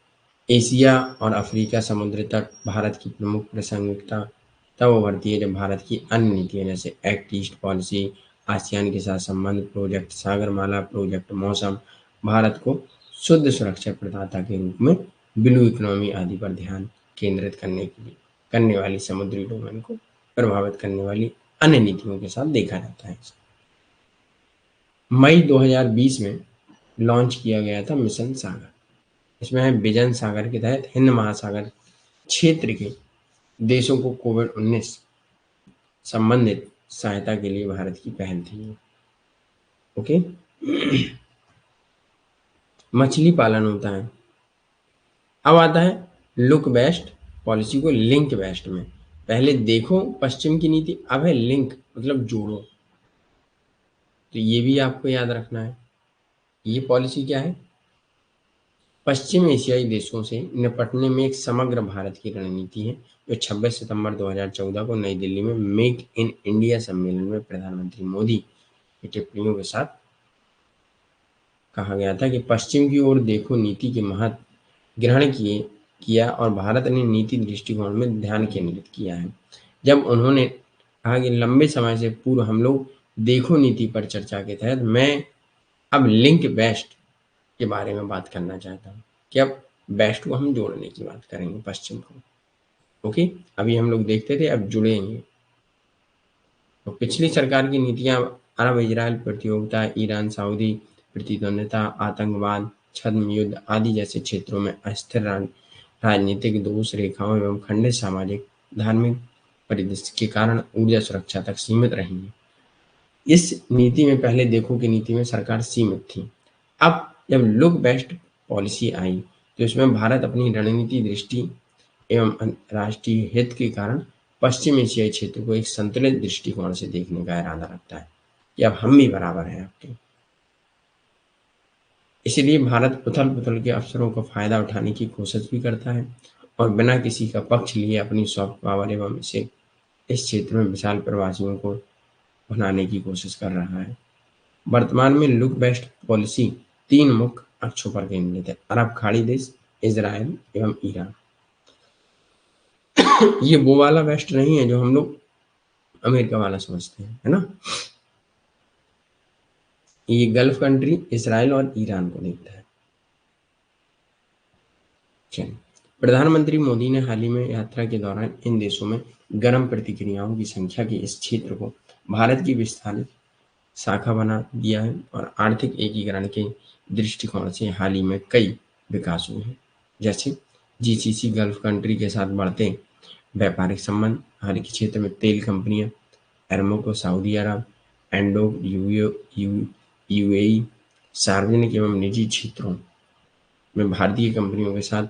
एशिया और अफ्रीका समुद्री तट भारत की प्रमुख प्रासंगिकता तब उभरती है जब भारत की अन्य नीतियां जैसे एक्ट ईस्ट पॉलिसी, आसियान के साथ संबंध, प्रोजेक्ट सागरमाला, प्रोजेक्ट मौसम भारत को शुद्ध सुरक्षा प्रदाता के रूप में ब्लू इकोनॉमी आदि पर ध्यान केंद्रित करने वाली समुद्री डोमेन को प्रभावित करने वाली अन्य नीतियों के साथ देखा जाता है। मई 2020 में लॉन्च किया गया था मिशन सागर। इसमें है विजन सागर के तहत हिंद महासागर क्षेत्र के देशों को कोविड-19 संबंधित सहायता के लिए भारत की पहल थी। ओके। मछली पालन होता है। अब आता है लुक वेस्ट पॉलिसी को लिंक वेस्ट में। पहले देखो पश्चिम की नीति, अब है लिंक मतलब जोड़ो। तो ये भी आपको याद रखना है। ये पॉलिसी क्या है? पश्चिम एशियाई देशों से निपटने में एक समग्र भारत की रणनीति है, जो 26 सितंबर 2014 को नई दिल्ली में मेक इन इंडिया सम्मेलन में प्रधानमंत्री मोदी की टिप्पणियों के साथ कहा गया था कि पश्चिम की ओर देखो नीति के महत्व ग्रहण किया और भारत ने नीति दृष्टिकोण में ध्यान केंद्रित किया है। जब उन्होंने कहा कि लंबे समय से पूर्व हम लोग देखो नीति पर चर्चा के तहत मैं अब लिंक वेस्ट के बारे में बात करना चाहता हूँ कि अब वेस्ट को हम जोड़ने की बात करेंगे पश्चिम को। ओके, अभी हम लोग देखते थे, अब जुड़ेंगे। तो पिछली सरकार की नीतियां अरब इजराइल प्रतियोगिता, ईरान सऊदी प्रतिद्वंद्विता, आतंकवाद, छद्म युद्ध आदि जैसे क्षेत्रों में अस्थिर राजनीतिक दोष रेखाओं एवं खंडित सामाजिक धार्मिक परिदृश्य के कारण ऊर्जा सुरक्षा तक सीमित रही है। इस नीति में पहले देखो कि नीति में सरकार सीमित थी। अब जब लुक वेस्ट पॉलिसी आई तो इसमें भारत अपनी रणनीति दृष्टि एवं अंतर्राष्ट्रीय हित के कारण पश्चिम एशियाई क्षेत्र को एक संतुलित दृष्टिकोण से देखने का इरादा रखता है कि अब हम भी बराबर हैं आपके। इसलिए भारत उथल-पुथल के अवसरों का फायदा उठाने की कोशिश भी करता है और बिना किसी का पक्ष लिए अपनी सॉफ्ट पावर एवं इसे इस क्षेत्र में विशाल प्रवासियों को बनाने की कोशिश कर रहा है। वर्तमान में लुक वेस्ट पॉलिसी 3 मुख्य अक्षों पर केंद्रित है: अरब खाड़ी देश, इजराइल एवं ईरान। ये वो वाला वेस्ट नहीं है जो हम लोग अमेरिका वाला समझते हैं, है ना? ये गल्फ कंट्री इसराइल और ईरान को देखता है। चलिए, प्रधानमंत्री मोदी ने हाल ही में यात्रा के दौरान इन देशों में गर्म प्रतिक्रियाओं की संख्या के इस क्षेत्र को भारत की विस्तारित शाखा बना दिया है और आर्थिक एकीकरण के दृष्टिकोण से हाल ही में कई विकास हुए हैं, जैसे जीसीसी गल्फ कंट्री के साथ बढ़ते व्यापारिक संबंध, हर एक क्षेत्र में तेल कंपनियां, एरामको सऊदी अरब, एंडोव यूएई सार्वजनिक एवं निजी क्षेत्रों में भारतीय कंपनियों के साथ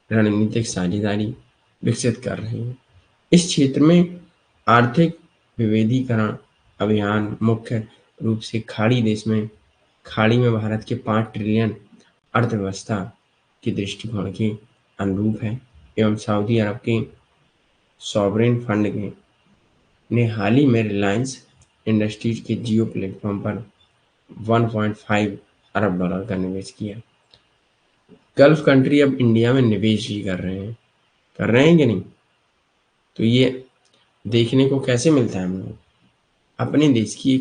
रणनीतिक साझेदारी विकसित कर रही है। इस क्षेत्र में आर्थिक विविधीकरण अभियान मुख्य रूप से खाड़ी में भारत के 5 ट्रिलियन अर्थव्यवस्था के दृष्टिकोण के अनुरूप है एवं सऊदी अरब के सॉवरेन फंड ने हाल ही में रिलायंस इंडस्ट्रीज के जियो प्लेटफॉर्म पर 1.5 अरब डॉलर का निवेश किया। गल्फ कंट्री अब इंडिया में निवेश भी कर रहे हैं कि नहीं? तो ये देखने को कैसे मिलता है हम लोग? अपने देश की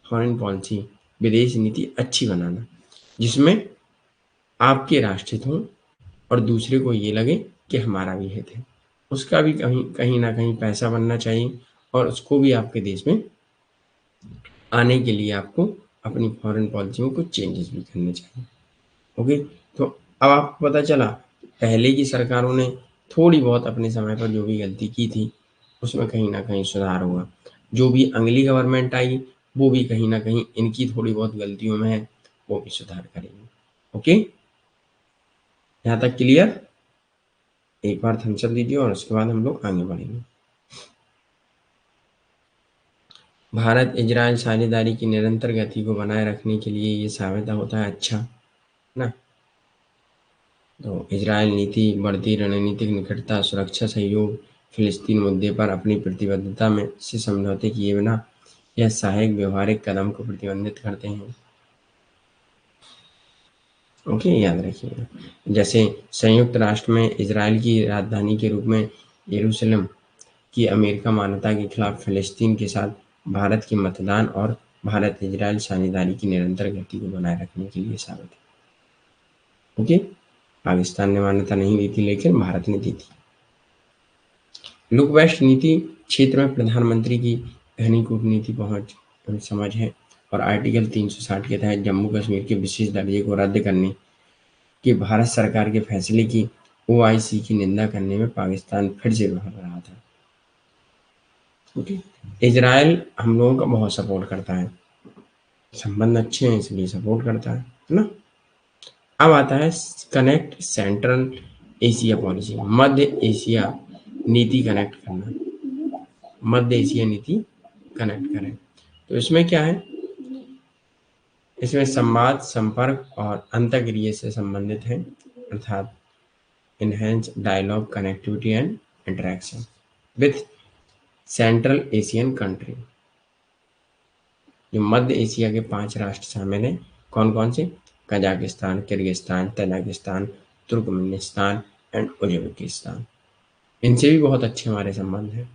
फॉरेन पॉलिसी, विदेश नीति अच्छी बनाना, जिसमें आपके राष्ट्र हित हों और दूसरे को ये लगे कि हमारा भी हित है। उसका भी कहीं ना कहीं पैसा बनना चाहिए और उसको भी आपके देश में आने के लिए आपको अपनी फॉरेन पॉलिसी में कुछ चेंजेस भी करने चाहिए। ओके, तो अब आपको पता चला पहले की सरकारों ने थोड़ी बहुत अपने समय पर जो भी गलती की थी उसमें कहीं ना कहीं सुधार हुआ। जो भी अगली गवर्नमेंट आई वो भी कहीं ना कहीं इनकी थोड़ी बहुत गलतियों में है, वो भी सुधार करेंगे। ओके, यहाँ तक क्लियर? एक बार थम्स अप दीजिए और उसके बाद हम लोग आगे बढ़ेंगे। भारत इजराइल साझेदारी की निरंतर गति को बनाए रखने के लिए ये साबित होता है अच्छा ना। तो इजराइल नीति, बढ़ती रणनीतिक निकटता, सुरक्षा सहयोग, फिलिस्तीन मुद्दे पर अपनी प्रतिबद्धता में से समझौते किए बिना यह सहायक व्यवहारिक कदम को प्रतिबंधित करते हैं। ओके, याद रखिएगा। जैसे संयुक्त राष्ट्र में इजराइल की राजधानी के रूप में यरूशलेम की अमेरिका मान्यता के खिलाफ फिलिस्तीन के साथ भारत के मतदान और भारत इजराइल साझेदारी की निरंतर गति को बनाए रखने के लिए साबित है। ओके, पाकिस्तान ने मान्यता नहीं दी थी लेकिन भारत ने दी थी। लुक वेस्ट नीति क्षेत्र में प्रधानमंत्री की गहनी कूटनीति पहुंच समझ है और आर्टिकल 360 के तहत जम्मू कश्मीर के विशेष दर्जे को रद्द करने के भारत सरकार के फैसले की ओआईसी की निंदा करने में पाकिस्तान फिर से भर रहा था। ओके, इजराइल हम लोगों का बहुत सपोर्ट करता है, संबंध अच्छे हैं इसलिए सपोर्ट करता है ना। अब आता है कनेक्ट सेंट्रल एशिया पॉलिसी, मध्य एशिया नीति कनेक्ट करना, मध्य एशिया नीति कनेक्ट करें। तो इसमें क्या है, इसमें संवाद, संपर्क और अंतर्क्रिया से संबंधित है, अर्थात enhance dialogue, connectivity and interaction with central Asian country. जो मध्य एशिया के 5 राष्ट्र शामिल हैं, कौन कौन से? Kazakhstan, Kyrgyzstan, Tajikistan, Turkmenistan and Uzbekistan. इनसे भी बहुत अच्छे हमारे संबंध हैं।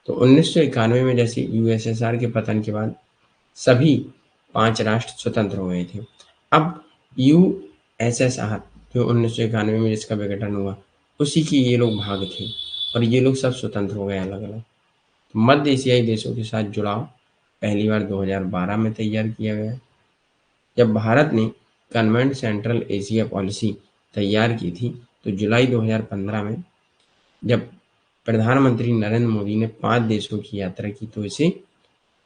तो 1991 में जैसे यूएसएसआर के पतन के बाद सभी 5 राष्ट्र स्वतंत्र हो गए थे। अब यूएसएसआर जो 1991 में जिसका विघटन हुआ, उसी की ये लोग भाग थे और ये लोग सब स्वतंत्र हो गए अलग-अलग। मध्य एशियाई देशों के साथ जुड़ाव पहली बार 2012 में तैयार किया गया। जब भारत ने कन्वेंट सेंट्रल एशिया पॉलिसी तैयार की थी, तो जुलाई 2015 में जब प्रधानमंत्री नरेंद्र मोदी ने 5 देशों की यात्रा की, तो इसे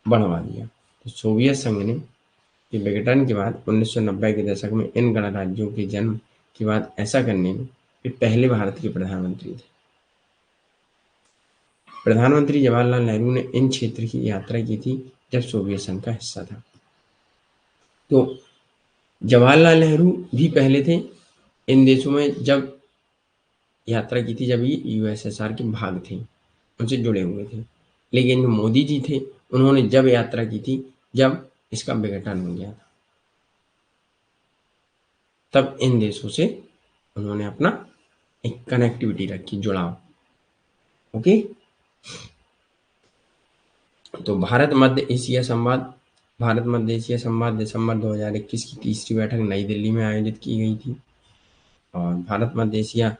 बढ़वा दिया। तो सोवियत संघ ने के विघटन के बाद 1990 के दशक में इन गणराज्यों के जन्म के बाद ऐसा करने में वे पहले भारत के प्रधानमंत्री थे। प्रधानमंत्री जवाहरलाल नेहरू ने इन क्षेत्र की यात्रा की थी जब सोवियत संघ का हिस्सा था। तो जवाहरलाल नेहरू भी पहले थे इन देशों में जब यात्रा की थी, जब ये यूएसएसआर के भाग थे, उनसे जुड़े हुए थे। लेकिन जो मोदी जी थे, उन्होंने जब यात्रा की थी जब इसका विघटन हो गया था, तब इन देशों से उन्होंने अपना एक कनेक्टिविटी रखी, जुड़ाव। ओके, तो भारत मध्य एशिया संवाद दिसंबर 2021 की तीसरी बैठक नई दिल्ली में आयोजित की गई थी। और भारत मध्य Asia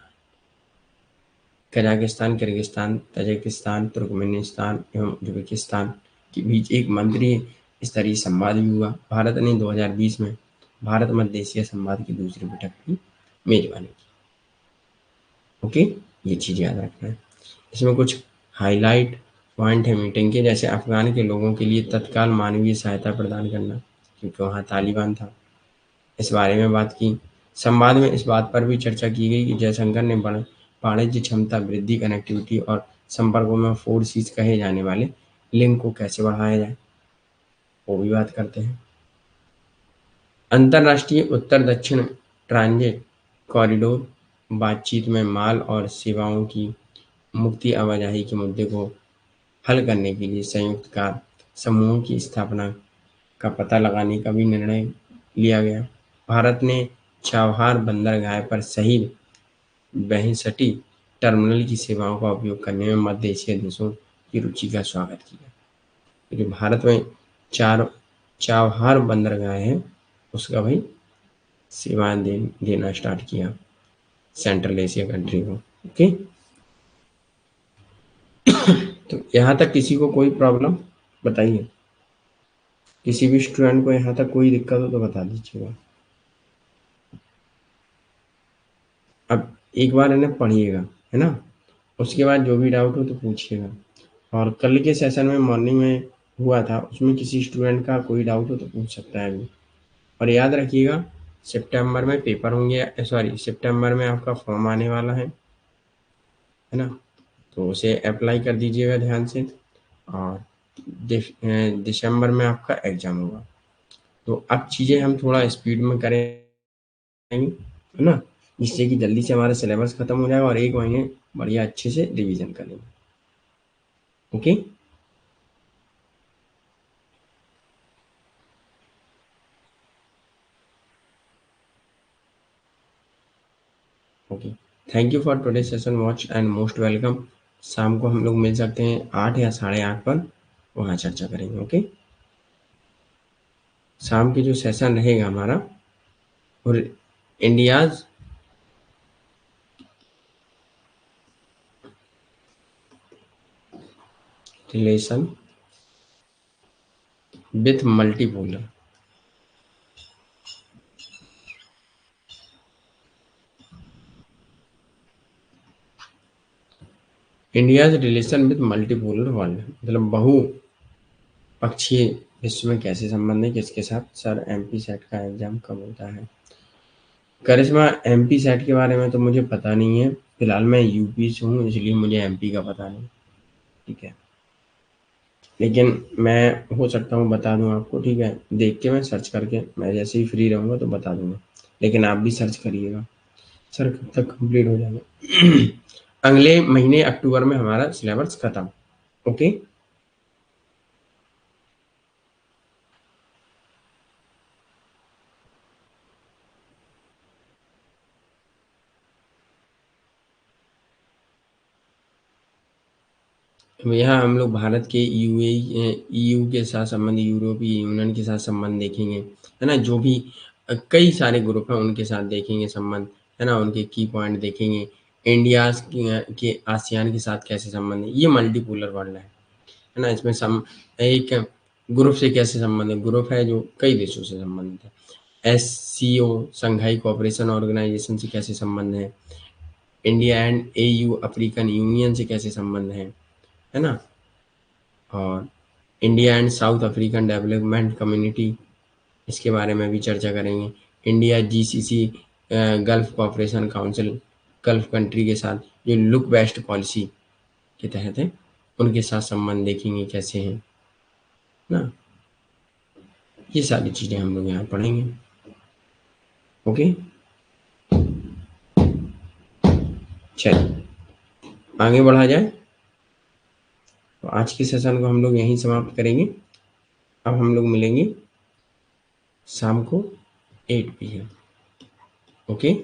Kazakhstan, Kyrgyzstan, Tajikistan, Turkmenistan एवं उज्बेकिस्तान के बीच एक मंत्रिय स्तरीय संवाद भी हुआ। भारत ने 2020 में भारत मध्य एशिया संवाद की दूसरी बैठक की मेजबानी की। ओके, ये चीज़ याद रखना है। इसमें कुछ हाईलाइट पॉइंट है मीटिंग के, जैसे अफगान के लोगों के लिए तत्काल मानवीय सहायता प्रदान करना, क्योंकि वहाँ तालिबान था, इस बारे में बात की। संवाद में इस बात पर भी चर्चा की गई कि जयशंकर ने वाणिज्य क्षमता वृद्धि, कनेक्टिविटी और संपर्कों में 4 सीज कहे जाने वाले लिंक को कैसे बढ़ाया जाए, वो भी बात करते हैं। अंतर्राष्ट्रीय उत्तर दक्षिण ट्रांजिट कॉरिडोर बातचीत में माल और सेवाओं की मुक्ति आवाजाही के मुद्दे को हल करने के लिए संयुक्त कार्य समूहों की स्थापना का पता लगाने का भी निर्णय लिया गया। भारत ने चाबहार बंदरगाह पर शहीद बहिष्ठी टर्मिनल की सेवाओं का उपयोग करने में मध्य एशियाई देशों की रुचि का स्वागत किया। जो भारत में चाबहार बंदरगाह है, उसका भाई सेवाएं देना स्टार्ट किया सेंट्रल एशिया कंट्री को। ओके, तो यहाँ तक किसी को कोई प्रॉब्लम बताइए? किसी भी स्टूडेंट को यहाँ तक कोई दिक्कत हो तो बता दीजिएगा। अब एक बार इन्हें पढ़िएगा, है ना, उसके बाद जो भी डाउट हो तो पूछिएगा। और कल के सेशन में मॉर्निंग में हुआ था, उसमें किसी स्टूडेंट का कोई डाउट हो तो पूछ सकता है अभी। और याद रखिएगा, सितंबर में पेपर होंगे, सॉरी सितंबर में आपका फॉर्म आने वाला है ना, तो उसे अप्लाई कर दीजिएगा ध्यान से। और दिसंबर में आपका एग्ज़ाम होगा। तो अब चीज़ें हम थोड़ा स्पीड में करेंगे, है ना, जिससे कि जल्दी से हमारा सिलेबस खत्म हो जाएगा और 1 महीने बढ़िया अच्छे से रिवीजन करेंगे। Okay, okay, thank you for today session watch and most welcome. शाम को हम लोग मिल सकते हैं 8 या 8:30 पर, वहाँ चर्चा करेंगे। ओके, शाम के जो सेशन रहेगा हमारा, और India's relation with multipolar, India's relation with multipolar world, मतलब बहुपक्षीय विश्व में कैसे संबंध है किसके साथ? सर एमपी सेट का एग्जाम कब होता है? करिश्मा, एमपी सेट के बारे में तो मुझे पता नहीं है, फिलहाल मैं यूपी से हूँ इसलिए मुझे एमपी का पता नहीं, ठीक है, लेकिन मैं हो सकता हूँ बता दूँ आपको, ठीक है, देख के मैं सर्च करके मैं जैसे ही फ्री रहूँगा तो बता दूंगा, लेकिन आप भी सर्च करिएगा। सर कब तक कंप्लीट हो जाएगा? अगले महीने अक्टूबर में हमारा सिलेबस खत्म। ओके, यहाँ हम लोग भारत के ईयू के साथ संबंध, यूरोपीय यूनियन के साथ संबंध देखेंगे, है ना, जो भी कई सारे ग्रुप हैं उनके साथ देखेंगे संबंध, है ना, उनके की पॉइंट देखेंगे। इंडिया के आसियान के साथ कैसे संबंध है, ये मल्टीपोलर वर्ल्ड है ना, इसमें एक ग्रुप से कैसे संबंध है, ग्रुप है जो कई देशों से संबंधित है। एससीओ, संघाई कोऑपरेशन ऑर्गेनाइजेशन से कैसे संबंध है, India and AU African union से कैसे संबंध है ना, और India and south African development community, इसके बारे में भी चर्चा करेंगे। India GCC, gulf cooperation council, gulf country के साथ जो लुक वेस्ट पॉलिसी के तहत है उनके साथ संबंध देखेंगे कैसे हैं ना, ये सारी चीज़ें हम लोग यहाँ पढ़ेंगे। ओके, चलिए आगे बढ़ा जाए, तो आज के सेशन को हम लोग यहीं समाप्त करेंगे। अब हम लोग मिलेंगे शाम को 8 PM। Okay,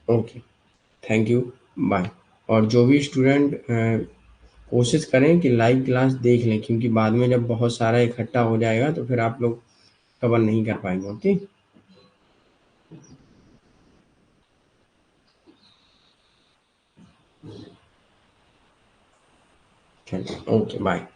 okay, thank you, bye. और जो भी स्टूडेंट कोशिश करें कि लाइव क्लास देख लें, क्योंकि बाद में जब बहुत सारा इकट्ठा हो जाएगा तो फिर आप लोग कवर नहीं कर पाएंगे। ओके, चलिए, ओके, बाय।